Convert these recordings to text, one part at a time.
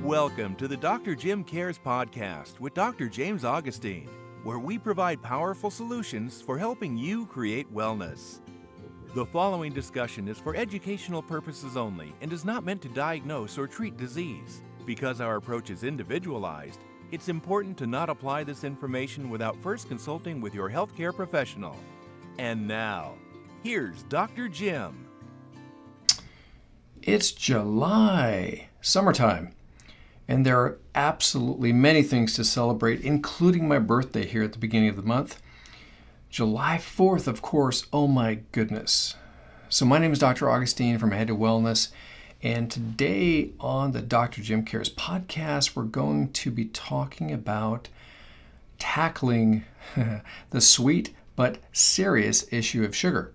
Welcome to the Dr. Jim Cares podcast with Dr. James Augustine, where we provide powerful solutions for helping you create wellness. The following discussion is for educational purposes only and is not meant to diagnose or treat disease. Because our approach is individualized, it's important to not apply this information without first consulting with your healthcare professional. And now, here's Dr. Jim. It's July, summertime, and there are absolutely many things to celebrate, including my birthday here at the beginning of the month. July 4th, of course, oh my goodness. So my name is Dr. Augustine from Ahead to Wellness, and today on the Dr. Jim Cares podcast, we're going to be talking about tackling the sweet but serious issue of sugar,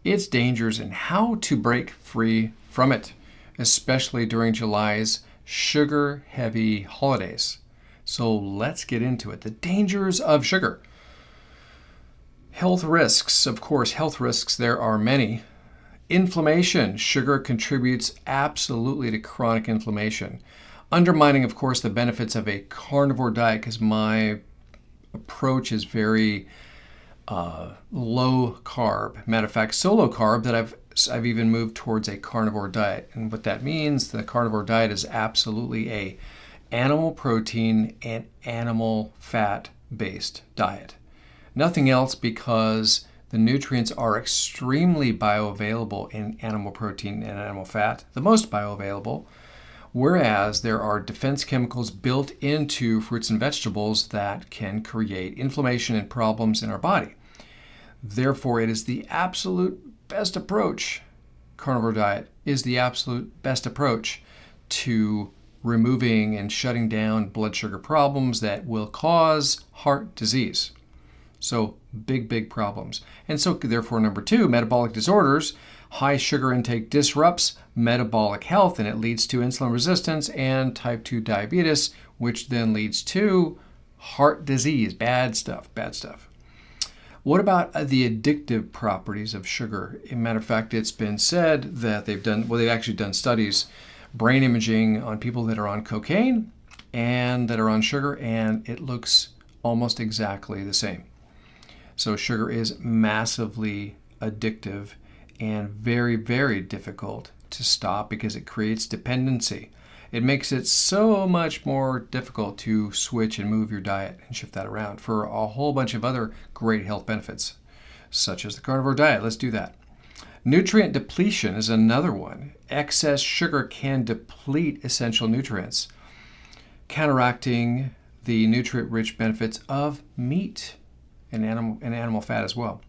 its dangers, and how to break free from it, especially during July's sugar-heavy holidays. So let's get into it. The dangers of sugar. Health risks. Of course, health risks, there are many. Inflammation. Sugar contributes absolutely to chronic inflammation. Undermining, of course, the benefits of a carnivore diet, because my approach is very low carb. Matter of fact, so low carb that I've even moved towards a carnivore diet. And what that means, the carnivore diet is absolutely a animal protein and animal fat based diet. Nothing else, because the nutrients are extremely bioavailable in animal protein and animal fat, the most bioavailable, whereas there are defense chemicals built into fruits and vegetables that can create inflammation and problems in our body. Therefore, it is the absolute best approach. Carnivore diet is the absolute best approach to removing and shutting down blood sugar problems that will cause heart disease. So big problems. And so therefore, number 2, metabolic disorders. High sugar intake disrupts metabolic health, and it leads to insulin resistance and type 2 diabetes, which then leads to heart disease. Bad stuff. What about the addictive properties of sugar? As a matter of fact, it's been said that they've actually done studies, brain imaging on people that are on cocaine and that are on sugar, and it looks almost exactly the same. So sugar is massively addictive and very, very difficult to stop because it creates dependency. It makes it so much more difficult to switch and move your diet and shift that around for a whole bunch of other great health benefits, such as the carnivore diet. Let's do that. Nutrient depletion is another one. Excess sugar can deplete essential nutrients, counteracting the nutrient-rich benefits of meat and animal fat as well.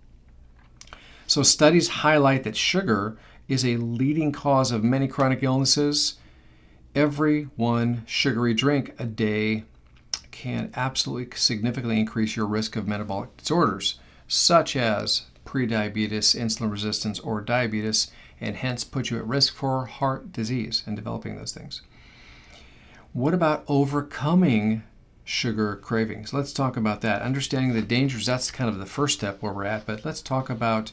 So studies highlight that sugar is a leading cause of many chronic illnesses. Every one sugary drink a day can absolutely significantly increase your risk of metabolic disorders, such as prediabetes, insulin resistance, or diabetes, and hence put you at risk for heart disease and developing those things. What about overcoming sugar cravings? Let's talk about that. Understanding the dangers, that's kind of the first step where we're at, but let's talk about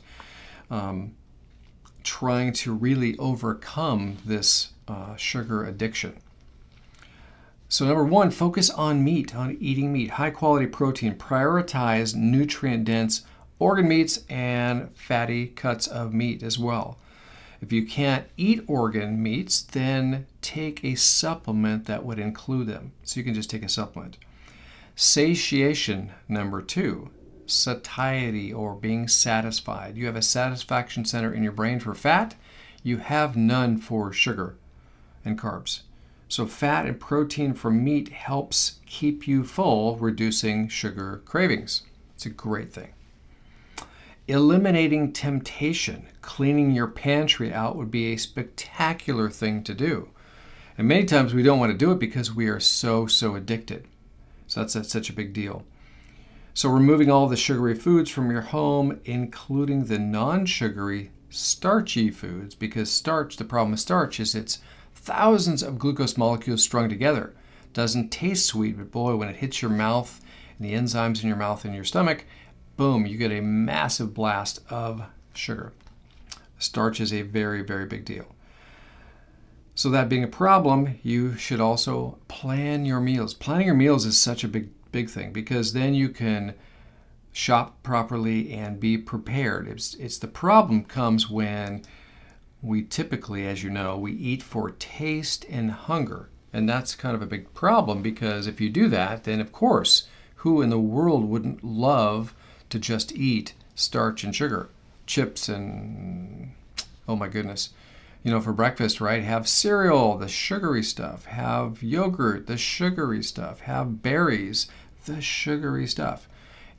trying to really overcome this sugar addiction. So number 1, focus on meat, on eating meat, high quality protein. Prioritize nutrient-dense organ meats and fatty cuts of meat as well. If you can't eat organ meats, then take a supplement that would include them. So you can just take a supplement. Satiation, number 2. Satiety, or being satisfied. You have a satisfaction center in your brain for fat. You have none for sugar and carbs. So fat and protein from meat helps keep you full, reducing sugar cravings. It's a great thing. Eliminating temptation, cleaning your pantry out would be a spectacular thing to do. And many times we don't want to do it because we are so addicted. So that's such a big deal. So removing all the sugary foods from your home, including the non-sugary starchy foods, because starch, the problem with starch is it's thousands of glucose molecules strung together. Doesn't taste sweet, but boy, when it hits your mouth and the enzymes in your mouth and your stomach, boom, you get a massive blast of sugar. Starch is a very, very big deal. So that being a problem, you should also plan your meals. Planning your meals is such a big thing because then you can shop properly and be prepared. It's the problem comes when we typically, as you know, we eat for taste and hunger. And that's kind of a big problem because if you do that, then of course, who in the world wouldn't love to just eat starch and sugar, chips and, oh my goodness, for breakfast, right? Have cereal, the sugary stuff. Have yogurt, the sugary stuff. Have berries, the sugary stuff.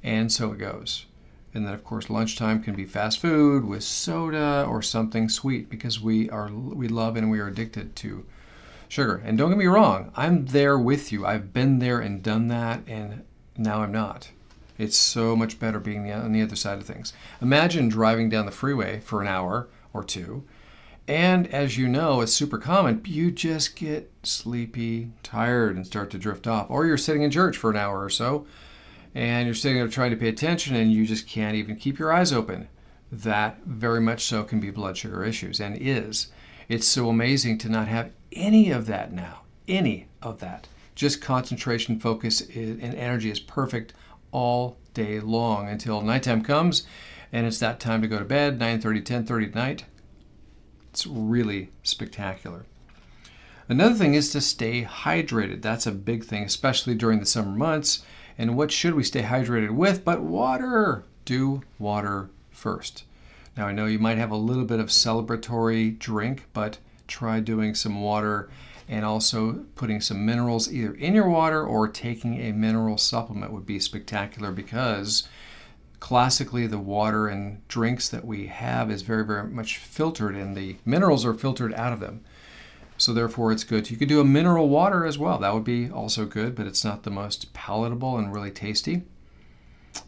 And so it goes. And then, of course, lunchtime can be fast food with soda or something sweet because we love and we are addicted to sugar. And don't get me wrong, I'm there with you. I've been there and done that, and now I'm not. It's so much better being on the other side of things. Imagine driving down the freeway for an hour or two, and as you know, it's super common, you just get sleepy, tired, and start to drift off. Or you're sitting in church for an hour or so, and you're sitting there trying to pay attention and you just can't even keep your eyes open. That very much so can be blood sugar issues, and is. It's so amazing to not have any of that now. Any of that. Just concentration, focus, and energy is perfect all day long until nighttime comes and it's that time to go to bed, 9:30, 10:30 at night. It's really spectacular. Another thing is to stay hydrated. That's a big thing, especially during the summer months. And what should we stay hydrated with but water? Do water first. Now I know you might have a little bit of celebratory drink, but try doing some water and also putting some minerals either in your water or taking a mineral supplement would be spectacular because classically the water and drinks that we have is very, very much filtered and the minerals are filtered out of them. So therefore it's good. You could do a mineral water as well. That would be also good, but it's not the most palatable and really tasty.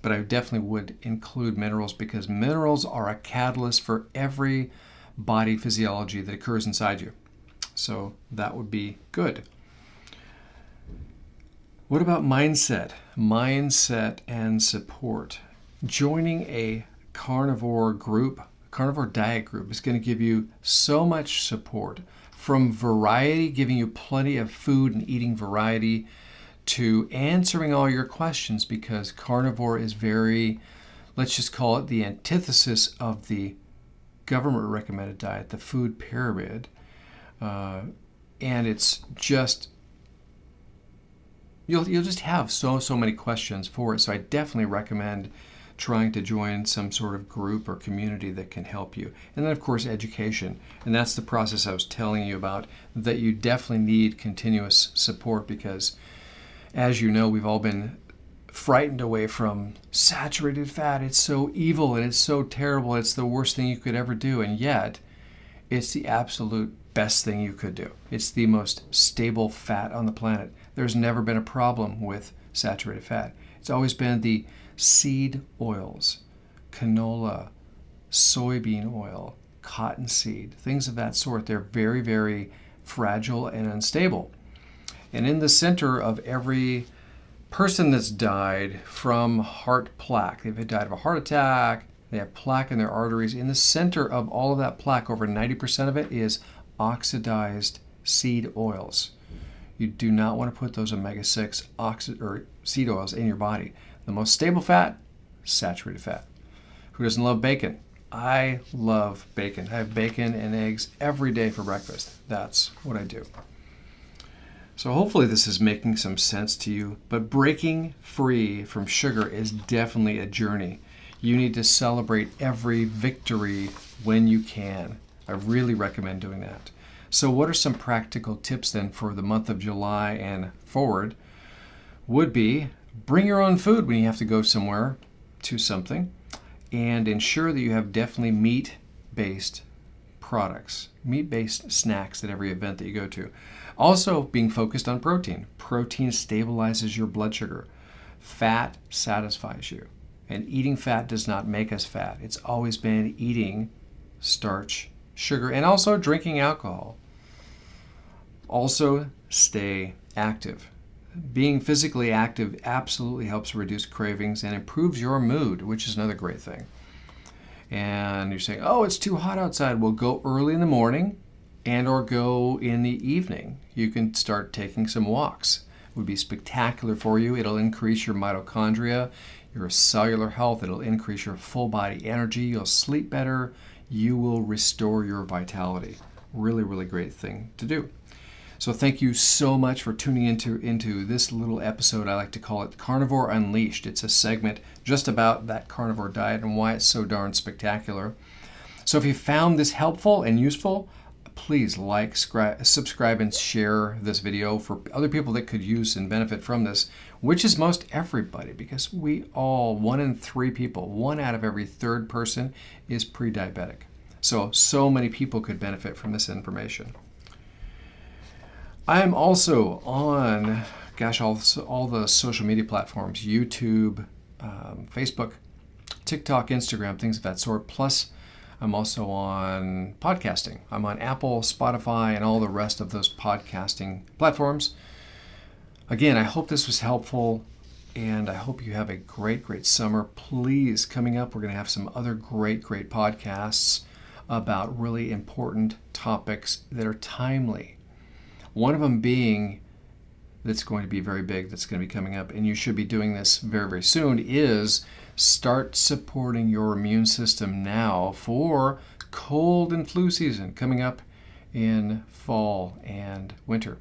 But I definitely would include minerals because minerals are a catalyst for every body physiology that occurs inside you. So that would be good. What about mindset? Mindset and support. Joining a carnivore diet group is going to give you so much support. From variety, giving you plenty of food and eating variety, to answering all your questions because carnivore is very, let's just call it the antithesis of the government recommended diet, the food pyramid. And it's just, you'll just have so many questions for it. So I definitely recommend trying to join some sort of group or community that can help you. And then, of course, education. And that's the process I was telling you about, that you definitely need continuous support because, as you know, we've all been frightened away from saturated fat. It's so evil and it's so terrible. It's the worst thing you could ever do. And yet, it's the absolute best thing you could do. It's the most stable fat on the planet. There's never been a problem with saturated fat. It's always been the seed oils, canola, soybean oil, cottonseed, things of that sort. They're very, very fragile and unstable. And in the center of every person that's died from heart plaque, they've died of a heart attack, they have plaque in their arteries. In the center of all of that plaque, over 90% of it is oxidized seed oils. You do not want to put those omega-6 seed oils in your body. The most stable fat, saturated fat. Who doesn't love bacon? I love bacon. I have bacon and eggs every day for breakfast. That's what I do. So hopefully this is making some sense to you. But breaking free from sugar is definitely a journey. You need to celebrate every victory when you can. I really recommend doing that. So what are some practical tips then for the month of July and forward? Would be bring your own food when you have to go somewhere to something, and ensure that you have definitely meat-based products, meat-based snacks at every event that you go to. Also being focused on protein. Protein stabilizes your blood sugar. Fat satisfies you. And eating fat does not make us fat. It's always been eating starch, sugar, and also drinking alcohol. Also stay active. Being physically active absolutely helps reduce cravings and improves your mood, which is another great thing. And you're saying, oh, it's too hot outside. Well, go early in the morning and or go in the evening. You can start taking some walks. It would be spectacular for you. It'll increase your mitochondria, your cellular health. It'll increase your full body energy. You'll sleep better. You will restore your vitality. Really, really great thing to do. So thank you so much for tuning into this little episode. I like to call it Carnivore Unleashed. It's a segment just about that carnivore diet and why it's so darn spectacular. So if you found this helpful and useful, please like, subscribe, and share this video for other people that could use and benefit from this, which is most everybody, because we all, 1 in 3 people, 1 out of every 3rd person is pre-diabetic. So many people could benefit from this information. I am also on, all the social media platforms, YouTube, Facebook, TikTok, Instagram, things of that sort. Plus, I'm also on podcasting. I'm on Apple, Spotify, and all the rest of those podcasting platforms. Again, I hope this was helpful, and I hope you have a great, great summer. Please, coming up, we're going to have some other great, great podcasts about really important topics that are timely. One of them being, that's going to be very big, that's going to be coming up, and you should be doing this very, very soon, is start supporting your immune system now for cold and flu season coming up in fall and winter.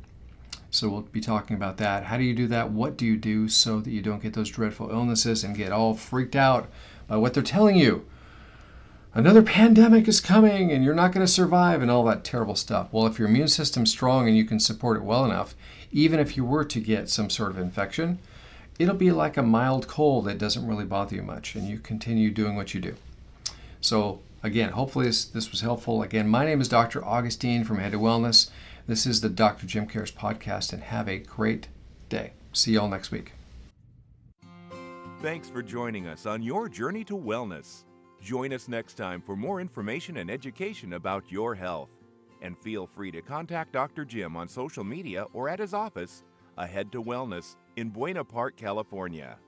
So we'll be talking about that. How do you do that? What do you do so that you don't get those dreadful illnesses and get all freaked out by what they're telling you? Another pandemic is coming and you're not going to survive and all that terrible stuff. Well, if your immune system's strong and you can support it well enough, even if you were to get some sort of infection, it'll be like a mild cold that doesn't really bother you much, and you continue doing what you do. So again, hopefully this was helpful. Again, my name is Dr. Augustine from Head to Wellness. This is the Dr. Jim Cares podcast, and have a great day. See y'all next week. Thanks for joining us on your journey to wellness. Join us next time for more information and education about your health. And feel free to contact Dr. Jim on social media or at his office, Ahead to Wellness in Buena Park, California.